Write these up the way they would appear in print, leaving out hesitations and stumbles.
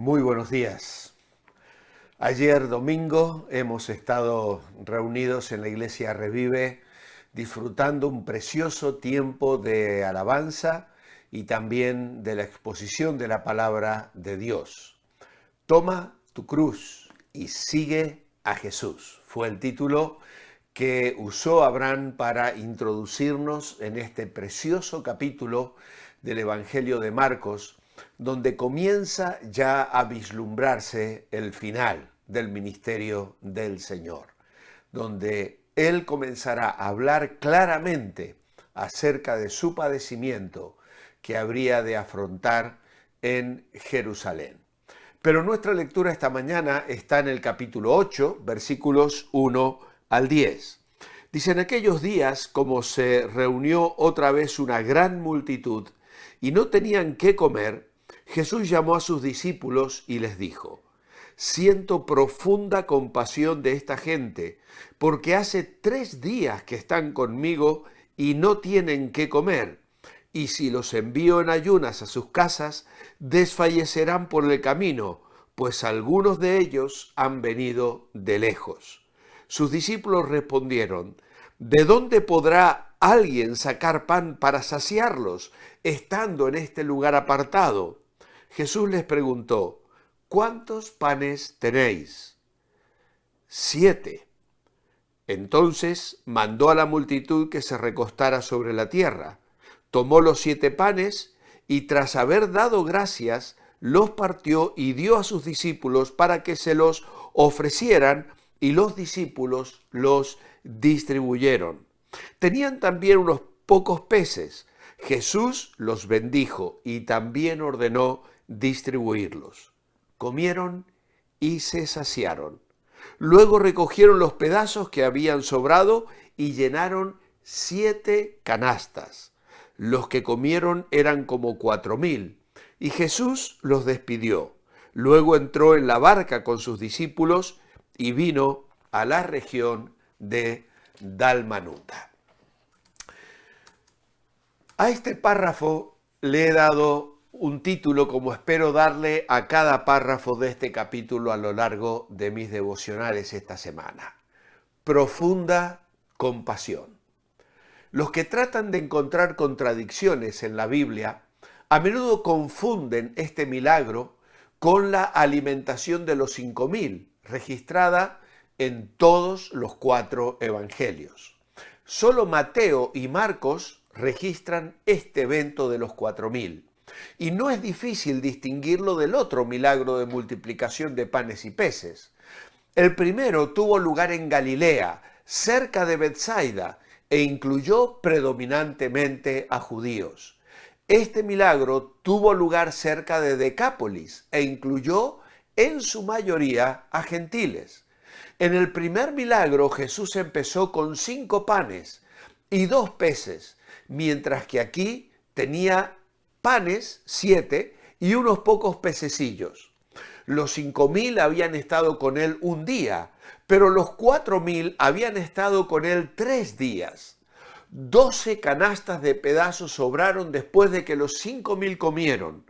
Muy buenos días. Ayer domingo hemos estado reunidos en la Iglesia Revive disfrutando un precioso tiempo de alabanza y también de la exposición de la palabra de Dios. Toma tu cruz y sigue a Jesús. Fue el título que usó Abraham para introducirnos en este precioso capítulo del Evangelio de Marcos, donde comienza ya a vislumbrarse el final del ministerio del Señor, donde Él comenzará a hablar claramente acerca de su padecimiento que habría de afrontar en Jerusalén. Pero nuestra lectura esta mañana está en el capítulo 8, versículos 1 al 10. Dice: en aquellos días, como se reunió otra vez una gran multitud y no tenían qué comer, Jesús llamó a sus discípulos y les dijo: siento profunda compasión de esta gente, porque hace 3 días que están conmigo y no tienen qué comer. Y si los envío en ayunas a sus casas, desfallecerán por el camino, pues algunos de ellos han venido de lejos. Sus discípulos respondieron: ¿de dónde podrá alguien sacar pan para saciarlos, estando en este lugar apartado? Jesús les preguntó: ¿cuántos panes tenéis? 7. Entonces mandó a la multitud que se recostara sobre la tierra. Tomó los 7 panes y tras haber dado gracias, los partió y dio a sus discípulos para que se los ofrecieran, y los discípulos los distribuyeron. Tenían también unos pocos peces. Jesús los bendijo y también ordenó distribuirlos. Comieron y se saciaron. Luego recogieron los pedazos que habían sobrado y llenaron 7 canastas. Los que comieron eran como 4,000, y Jesús los despidió. Luego entró en la barca con sus discípulos y vino a la región de Dalmanuta. A este párrafo le he dado un título, como espero darle a cada párrafo de este capítulo a lo largo de mis devocionales esta semana: profunda compasión. Los que tratan de encontrar contradicciones en la Biblia a menudo confunden este milagro con la alimentación de los 5,000, registrada en todos los 4 evangelios. Solo Mateo y Marcos registran este evento de los 4,000. Y no es difícil distinguirlo del otro milagro de multiplicación de panes y peces. El primero tuvo lugar en Galilea, cerca de Betsaida, e incluyó predominantemente a judíos. Este milagro tuvo lugar cerca de Decápolis e incluyó en su mayoría a gentiles. En el primer milagro Jesús empezó con 5 panes y 2 peces, mientras que aquí tenía panes 7 y unos pocos pececillos. Los 5,000 habían estado con él un día, pero los 4,000 habían estado con él 3 días. 12 canastas de pedazos sobraron después de que los 5,000 comieron,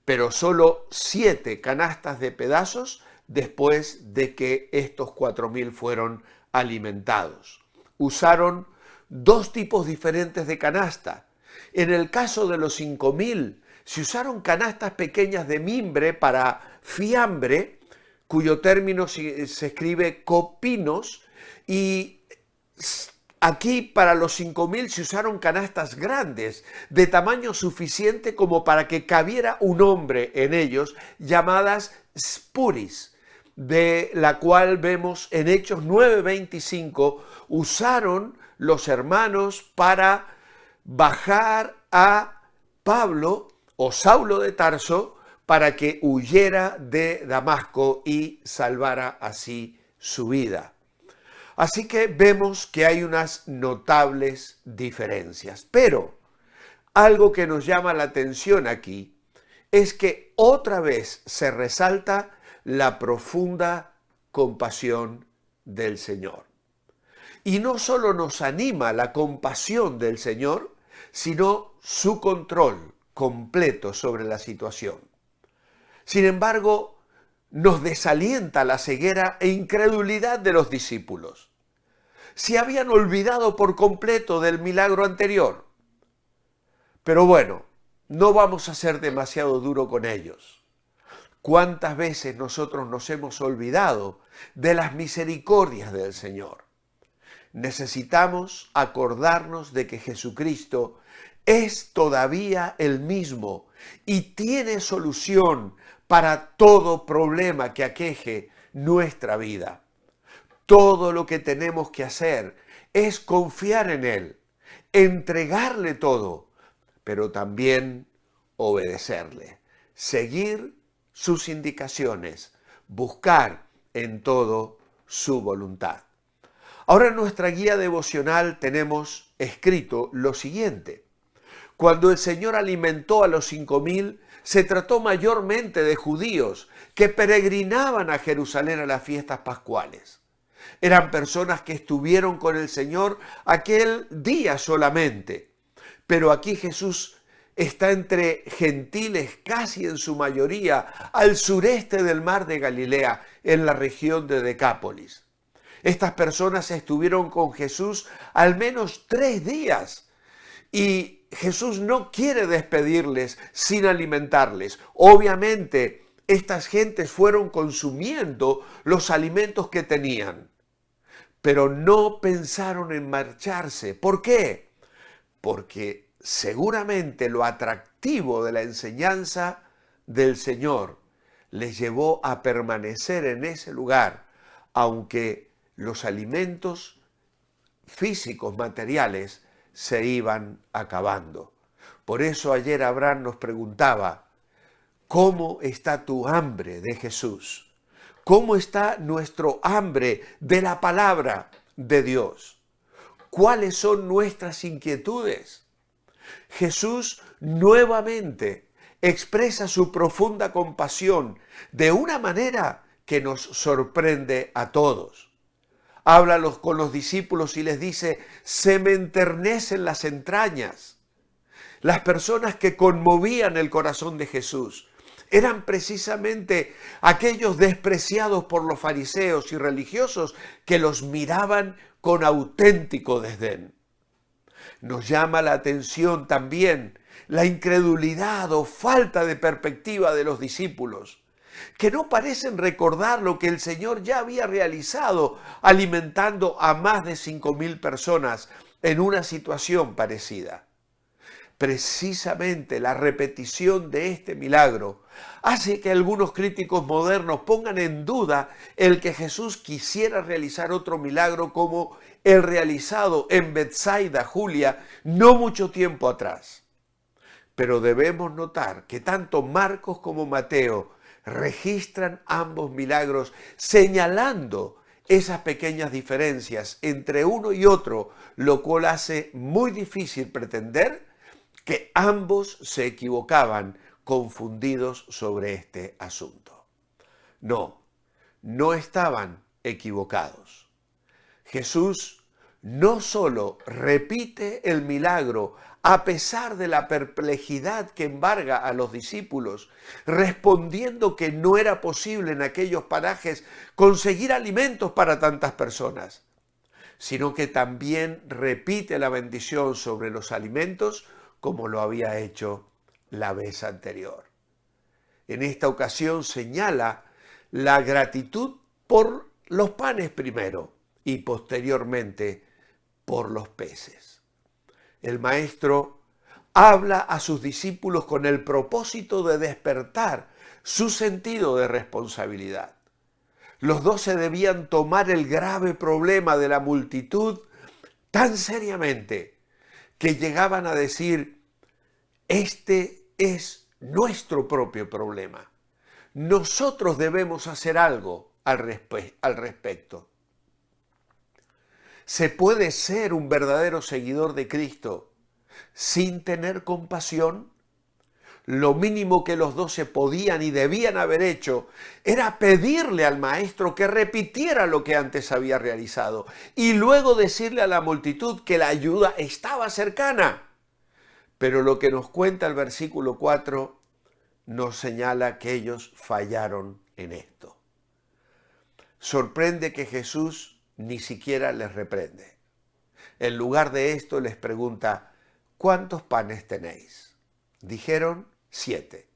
pero solo 7 canastas de pedazos después de que estos 4,000 fueron alimentados. Usaron 2 tipos diferentes de canasta. En el caso de los 5,000, se usaron canastas pequeñas de mimbre para fiambre, cuyo término se escribe copinos, y aquí para los 5,000 se usaron canastas grandes, de tamaño suficiente como para que cabiera un hombre en ellos, llamadas spuris, de la cual vemos en Hechos 9:25, usaron los hermanos para bajar a Pablo o Saulo de Tarso para que huyera de Damasco y salvara así su vida. Así que vemos que hay unas notables diferencias. Pero algo que nos llama la atención aquí es que otra vez se resalta la profunda compasión del Señor. Y no solo nos anima la compasión del Señor, sino su control completo sobre la situación. Sin embargo, nos desalienta la ceguera e incredulidad de los discípulos. Se habían olvidado por completo del milagro anterior. Pero bueno, no vamos a ser demasiado duro con ellos. ¿Cuántas veces nosotros nos hemos olvidado de las misericordias del Señor? Necesitamos acordarnos de que Jesucristo es todavía el mismo y tiene solución para todo problema que aqueje nuestra vida. Todo lo que tenemos que hacer es confiar en Él, entregarle todo, pero también obedecerle, seguir sus indicaciones, buscar en todo su voluntad. Ahora en nuestra guía devocional tenemos escrito lo siguiente. Cuando el Señor alimentó a los 5,000, se trató mayormente de judíos que peregrinaban a Jerusalén a las fiestas pascuales. Eran personas que estuvieron con el Señor aquel día solamente. Pero aquí Jesús está entre gentiles, casi en su mayoría, al sureste del mar de Galilea, en la región de Decápolis. Estas personas estuvieron con Jesús al menos 3 días y Jesús no quiere despedirles sin alimentarles. Obviamente, estas gentes fueron consumiendo los alimentos que tenían, pero no pensaron en marcharse. ¿Por qué? Porque seguramente lo atractivo de la enseñanza del Señor les llevó a permanecer en ese lugar, aunque los alimentos físicos, materiales, se iban acabando. Por eso ayer Abraham nos preguntaba, ¿cómo está tu hambre de Jesús? ¿Cómo está nuestro hambre de la palabra de Dios? ¿Cuáles son nuestras inquietudes? Jesús nuevamente expresa su profunda compasión de una manera que nos sorprende a todos. Habla con los discípulos y les dice, se me enternecen las entrañas. Las personas que conmovían el corazón de Jesús eran precisamente aquellos despreciados por los fariseos y religiosos que los miraban con auténtico desdén. Nos llama la atención también la incredulidad o falta de perspectiva de los discípulos, que no parecen recordar lo que el Señor ya había realizado alimentando a más de 5,000 personas en una situación parecida. Precisamente la repetición de este milagro hace que algunos críticos modernos pongan en duda el que Jesús quisiera realizar otro milagro como el realizado en Betsaida, Julia, no mucho tiempo atrás. Pero debemos notar que tanto Marcos como Mateo registran ambos milagros señalando esas pequeñas diferencias entre uno y otro, lo cual hace muy difícil pretender que ambos se equivocaban confundidos sobre este asunto. No, no estaban equivocados. Jesús no solo repite el milagro a pesar de la perplejidad que embarga a los discípulos, respondiendo que no era posible en aquellos parajes conseguir alimentos para tantas personas, sino que también repite la bendición sobre los alimentos como lo había hecho la vez anterior. En esta ocasión señala la gratitud por los panes primero y posteriormente por los peces. El maestro habla a sus discípulos con el propósito de despertar su sentido de responsabilidad. Los 12 debían tomar el grave problema de la multitud tan seriamente que llegaban a decir, este es nuestro propio problema. Nosotros debemos hacer algo al respecto. ¿Se puede ser un verdadero seguidor de Cristo sin tener compasión? Lo mínimo que los 12 podían y debían haber hecho era pedirle al maestro que repitiera lo que antes había realizado y luego decirle a la multitud que la ayuda estaba cercana. Pero lo que nos cuenta el versículo 4 nos señala que ellos fallaron en esto. Sorprende que Jesús ni siquiera les reprende. En lugar de esto les pregunta, ¿cuántos panes tenéis? Dijeron 7.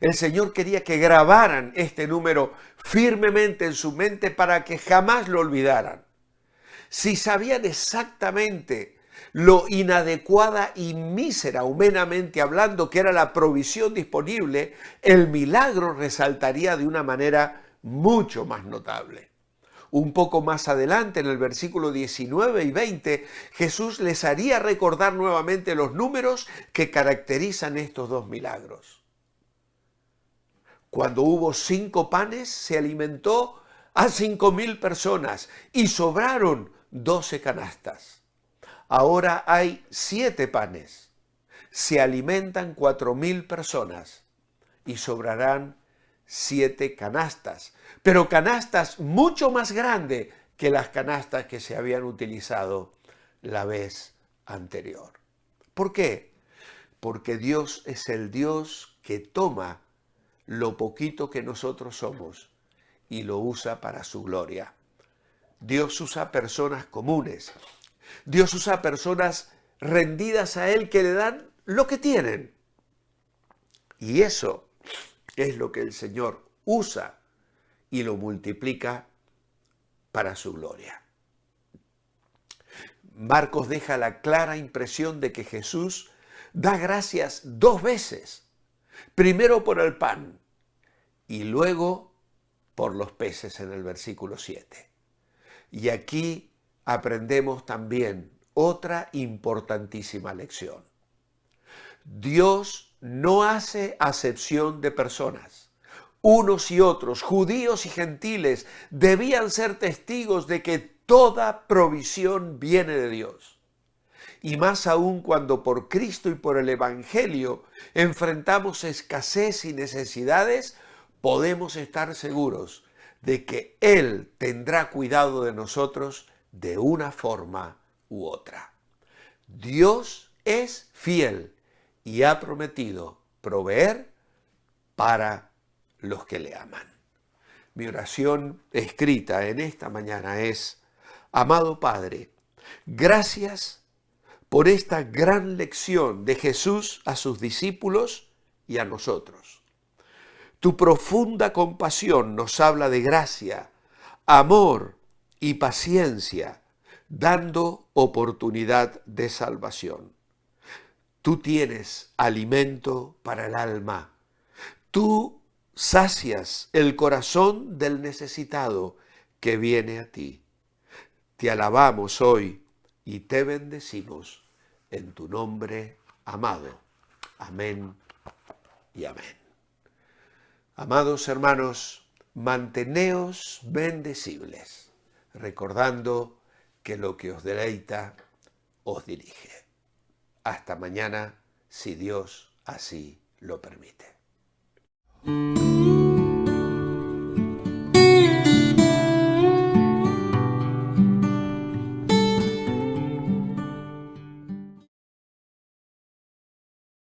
El Señor quería que grabaran este número firmemente en su mente para que jamás lo olvidaran. Si sabían exactamente lo inadecuada y mísera, humanamente hablando, que era la provisión disponible, el milagro resaltaría de una manera mucho más notable. Un poco más adelante, en el versículo 19 y 20, Jesús les haría recordar nuevamente los números que caracterizan estos dos milagros. Cuando hubo 5 panes, se alimentó a 5.000 personas y sobraron 12 canastas. Ahora hay 7 panes, se alimentan 4.000 personas y sobrarán 7 canastas, pero canastas mucho más grandes que las canastas que se habían utilizado la vez anterior. ¿Por qué? Porque Dios es el Dios que toma lo poquito que nosotros somos y lo usa para su gloria. Dios usa personas comunes. Dios usa personas rendidas a Él que le dan lo que tienen. Y eso es lo que el Señor usa y lo multiplica para su gloria. Marcos deja la clara impresión de que Jesús da gracias 2 veces. Primero por el pan y luego por los peces en el versículo 7. Y aquí aprendemos también otra importantísima lección. Dios no hace acepción de personas. Unos y otros, judíos y gentiles, debían ser testigos de que toda provisión viene de Dios. Y más aún cuando por Cristo y por el Evangelio enfrentamos escasez y necesidades, podemos estar seguros de que Él tendrá cuidado de nosotros de una forma u otra. Dios es fiel y ha prometido proveer para los que le aman. Mi oración escrita en esta mañana es: amado Padre, gracias por esta gran lección de Jesús a sus discípulos y a nosotros. Tu profunda compasión nos habla de gracia, amor y paciencia, dando oportunidad de salvación. Tú tienes alimento para el alma. Tú sacias el corazón del necesitado que viene a ti. Te alabamos hoy y te bendecimos en tu nombre amado. Amén y amén. Amados hermanos, manteneos bendecibles, recordando que lo que os deleita os dirige. Hasta mañana, si Dios así lo permite.